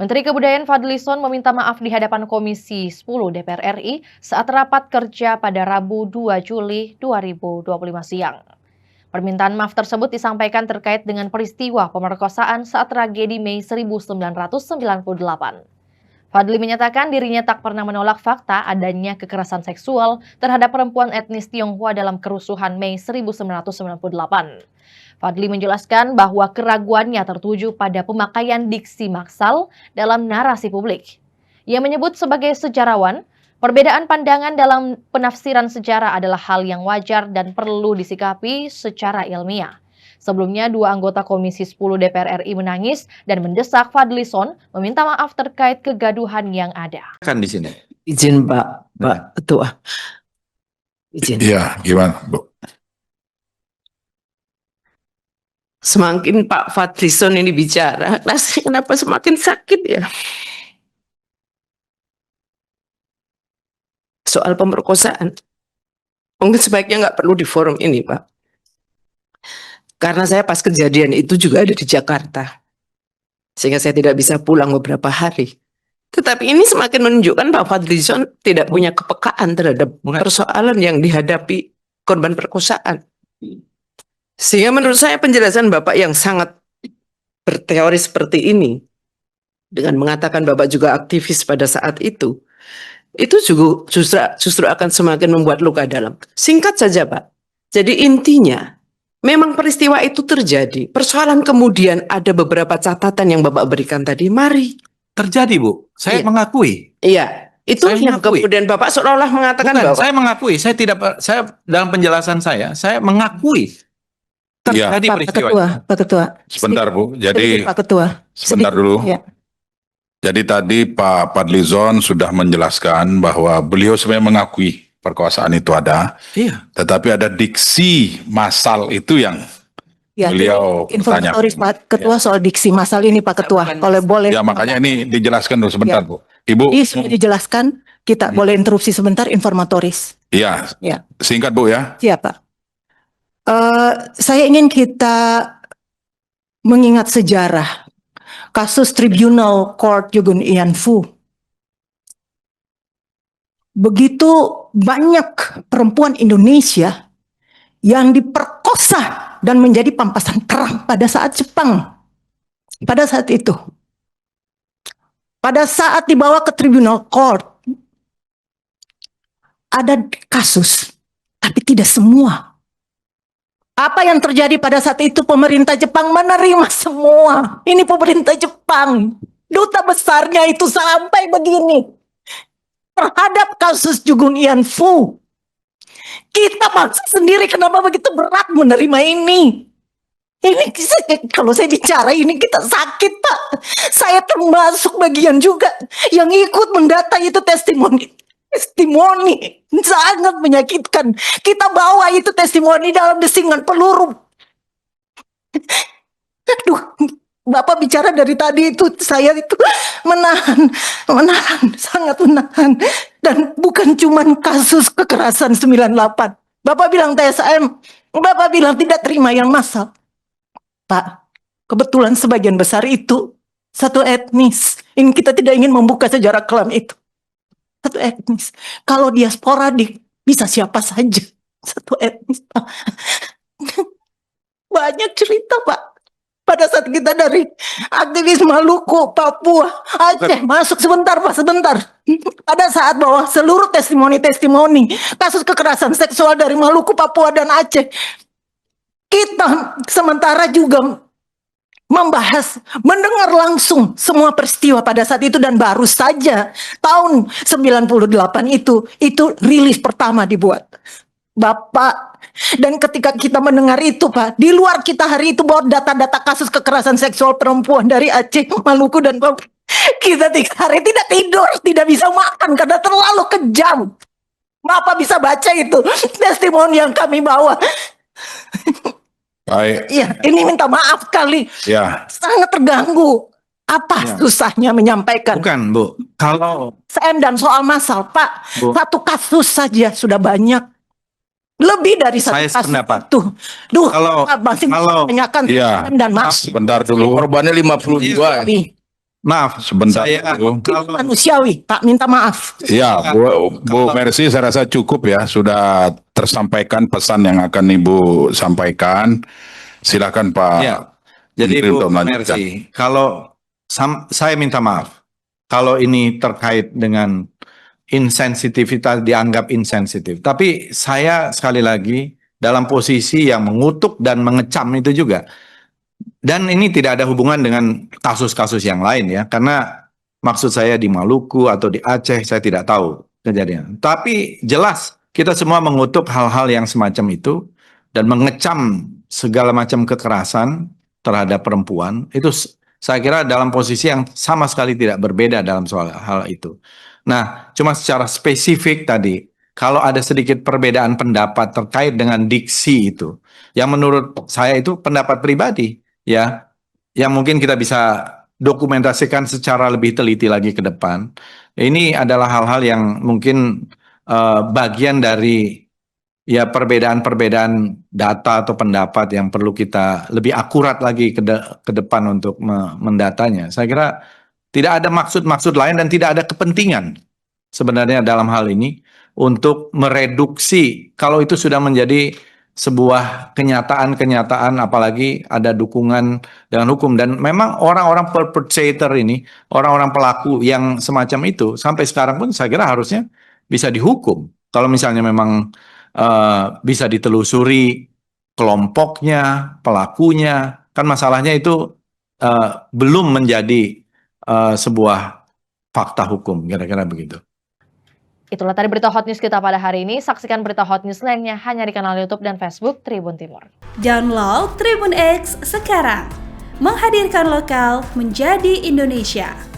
Menteri Kebudayaan Fadlizon meminta maaf di hadapan Komisi 10 DPR RI saat rapat kerja pada Rabu 2 Juli 2025 siang. Permintaan maaf tersebut disampaikan terkait dengan peristiwa pemerkosaan saat tragedi Mei 1998. Fadli menyatakan dirinya tak pernah menolak fakta adanya kekerasan seksual terhadap perempuan etnis Tionghoa dalam kerusuhan Mei 1998. Fadli menjelaskan bahwa keraguannya tertuju pada pemakaian diksi maksal dalam narasi publik. Ia menyebut sebagai sejarawan, perbedaan pandangan dalam penafsiran sejarah adalah hal yang wajar dan perlu disikapi secara ilmiah. Sebelumnya, dua anggota Komisi 10 DPR RI menangis dan mendesak Fadlizon meminta maaf terkait kegaduhan yang ada. Kan di sini. Izin Pak Ketua. Izin. Iya, gimana, Bu? Semakin Pak Fadlizon ini bicara, rasanya kenapa semakin sakit ya? Soal pemerkosaan. Mungkin sebaiknya nggak perlu di forum ini, Pak. Karena saya pas kejadian itu juga ada di Jakarta. Sehingga saya tidak bisa pulang beberapa hari. Tetapi ini semakin menunjukkan Pak Fadlizon tidak punya kepekaan terhadap persoalan yang dihadapi korban perkosaan. Sehingga menurut saya penjelasan Bapak yang sangat berteori seperti ini, dengan mengatakan Bapak juga aktivis pada saat itu juga justru akan semakin membuat luka dalam. Singkat saja Pak, jadi intinya memang peristiwa itu terjadi. Persoalan kemudian ada beberapa catatan yang Bapak berikan tadi, mari. Terjadi, Bu. Saya mengakui. Iya, itu Saya yang mengakui. kemudian Bapak seolah-olah mengatakan Bukan, bahwa saya mengakui. Saya dalam penjelasan saya mengakui terjadi Pak peristiwa Ketua, itu. Pak Ketua. Sebentar, Bu. Sedikit, Jadi, Pak Ketua. sebentar Sedikit, dulu. ya. Jadi tadi Pak Fadlizon sudah menjelaskan bahwa beliau sebenarnya mengakui perkosaan itu ada, Iya. tetapi ada diksi massal itu yang Ya, beliau informatoris tanyakan. Pak Ketua soal diksi masal ini Pak Ketua. Kalau boleh. Ya, makanya ini dijelaskan dulu sebentar, Ya. Bu. Ibu, Ini sudah dijelaskan, kita boleh interupsi sebentar informatoris. iya, Ya, singkat Bu ya. siapa? Saya ingin kita mengingat sejarah kasus Tribunal Court Yugun Ian Fu. Begitu banyak perempuan Indonesia yang diperkosa dan menjadi pampasan perang pada saat Jepang. Pada saat itu. Pada saat dibawa ke Tribunal Court, ada kasus, tapi tidak semua. Apa yang terjadi pada saat itu, pemerintah Jepang menerima semua. Ini pemerintah Jepang. Duta besarnya itu sampai begini. Terhadap kasus Jugun Ian Fu. Kita bangsa sendiri kenapa begitu berat menerima ini? Ini kalau saya bicara ini kita sakit Pak. Saya termasuk bagian juga yang ikut mendata itu testimoni sangat menyakitkan. Kita bawa itu testimoni dalam desingan peluru. Aduh, Bapak bicara dari tadi itu saya itu menahan, sangat menahan. Dan bukan cuman kasus kekerasan 98. Bapak bilang TSM, Bapak bilang tidak terima yang massal. Pak, kebetulan sebagian besar itu satu etnis. Ini kita tidak ingin membuka sejarah kelam itu. Satu etnis. Kalau dia sporadik, bisa siapa saja. Satu etnis, Pak. Banyak cerita, Pak. Pada saat kita dari aktivis Maluku, Papua, Aceh, masuk sebentar, Pak, sebentar. Pada saat bahwa seluruh testimoni kasus kekerasan seksual dari Maluku, Papua, dan Aceh, kita sementara juga membahas, mendengar langsung semua peristiwa pada saat itu dan baru saja tahun 98 itu rilis pertama dibuat. Bapak, dan ketika kita mendengar itu Pak, di luar kita hari itu bawa data-data kasus kekerasan seksual perempuan dari Aceh, Maluku, dan Papua. Kita 3 hari tidak tidur, tidak bisa makan karena terlalu kejam. Bapak bisa baca itu testimoni yang kami bawa. Baik. Iya, ini minta maaf kali. Ya. Sangat terganggu. Apa susahnya menyampaikan? Bukan, Bu. Kalau CM dan soal massal, Pak, Bu, satu kasus saja sudah banyak. Lebih dari satu saya kasus sependapat. itu. Duh, Kalau- Pak, masih kalau- menanyakan Iya. CM dan massal. Sebentar dulu. Korbannya 52. Lebih. Maaf, Sebentar, saya Bu. kalau Manusiawi, tak minta maaf. Ya, Bu Mercy, saya rasa cukup ya, sudah tersampaikan pesan yang akan Ibu sampaikan. Silakan Pak. ya, jadi Menteri Bu untuk melanjutkan. Mercy, kalau saya minta maaf kalau ini terkait dengan insensitivitas, dianggap insensitif. Tapi saya sekali lagi dalam posisi yang mengutuk dan mengecam itu juga. Dan ini tidak ada hubungan dengan kasus-kasus yang lain ya, karena maksud saya di Maluku atau di Aceh saya tidak tahu kejadian. Tapi jelas kita semua mengutuk hal-hal yang semacam itu dan mengecam segala macam kekerasan terhadap perempuan. Itu saya kira dalam posisi yang sama sekali tidak berbeda dalam soal hal itu. Nah, cuma secara spesifik tadi, kalau ada sedikit perbedaan pendapat terkait dengan diksi itu, yang menurut saya itu pendapat pribadi, ya, yang mungkin kita bisa dokumentasikan secara lebih teliti lagi ke depan. Ini adalah hal-hal yang mungkin bagian dari ya perbedaan-perbedaan data atau pendapat yang perlu kita lebih akurat lagi ke depan untuk mendatanya. Saya kira tidak ada maksud-maksud lain dan tidak ada kepentingan sebenarnya dalam hal ini untuk mereduksi kalau itu sudah menjadi sebuah kenyataan-kenyataan, apalagi ada dukungan dengan hukum. Dan memang orang-orang perpetrator ini, orang-orang pelaku yang semacam itu sampai sekarang pun saya kira harusnya bisa dihukum. Kalau misalnya memang bisa ditelusuri kelompoknya, pelakunya, kan masalahnya itu belum menjadi sebuah fakta hukum, kira-kira begitu. Itulah tadi berita hot news kita pada hari ini. Saksikan berita hot news lainnya hanya di kanal YouTube dan Facebook Tribun Timur. Download Tribun X sekarang. Menghadirkan lokal menjadi Indonesia.